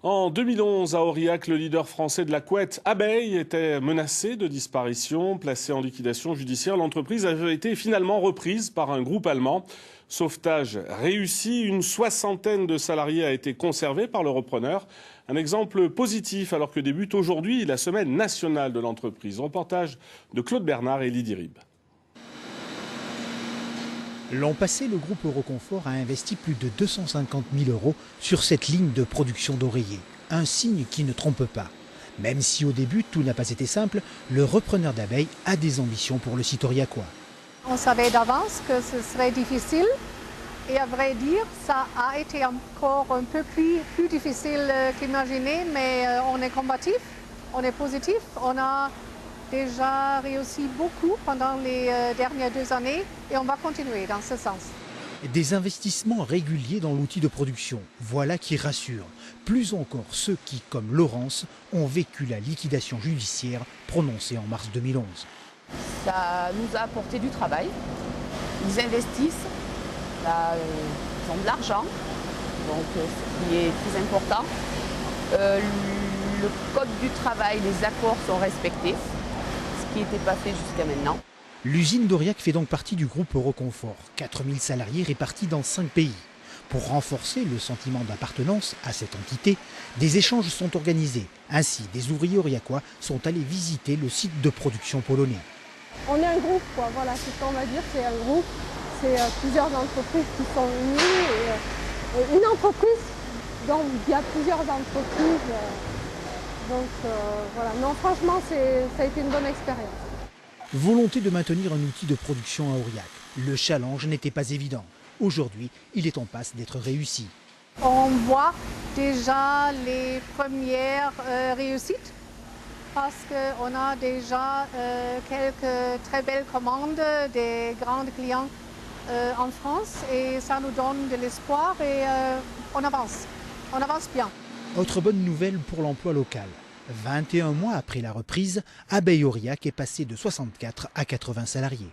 En 2011, à Aurillac, le leader français de la couette abeille était menacé de disparition. Placé en liquidation judiciaire, l'entreprise avait été finalement reprise par un groupe allemand. Sauvetage réussi, une soixantaine de salariés a été conservée par le repreneur. Un exemple positif alors que débute aujourd'hui la semaine nationale de l'entreprise. Reportage de Claude Bernard et Lydie Rib. L'an passé, le groupe Euroconfort a investi plus de 250 000 € sur cette ligne de production d'oreillers. Un signe qui ne trompe pas. Même si au début tout n'a pas été simple, le repreneur d'abeilles a des ambitions pour le site aurillacois. On savait d'avance que ce serait difficile et à vrai dire, ça a été encore un peu plus difficile qu'imaginé, mais on est combatif, on est positif, on a déjà réussi beaucoup pendant les dernières 2 années et on va continuer dans ce sens. Des investissements réguliers dans l'outil de production, voilà qui rassure. Plus encore ceux qui, comme Laurence, ont vécu la liquidation judiciaire prononcée en mars 2011. Ça nous a apporté du travail, ils investissent, ils ont de l'argent, donc ce qui est très important. Le code du travail, les accords sont respectés, ce qui n'était pas fait jusqu'à maintenant. L'usine d'Aurillac fait donc partie du groupe Euroconfort, 4000 salariés répartis dans 5 pays. Pour renforcer le sentiment d'appartenance à cette entité, des échanges sont organisés. Ainsi, des ouvriers aurillacois sont allés visiter le site de production polonais. On est un groupe, quoi. Voilà, c'est ce qu'on va dire, c'est un groupe. C'est plusieurs entreprises qui sont unies. Et une entreprise, donc il y a plusieurs entreprises. Voilà, non, franchement, ça a été une bonne expérience. Volonté de maintenir un outil de production à Aurillac. Le challenge n'était pas évident. Aujourd'hui, il est en passe d'être réussi. On voit déjà les premières réussites parce qu'on a déjà quelques très belles commandes des grands clients en France et ça nous donne de l'espoir et on avance bien. Autre bonne nouvelle pour l'emploi local. 21 mois après la reprise, Abeille Aurillac est passé de 64 à 80 salariés.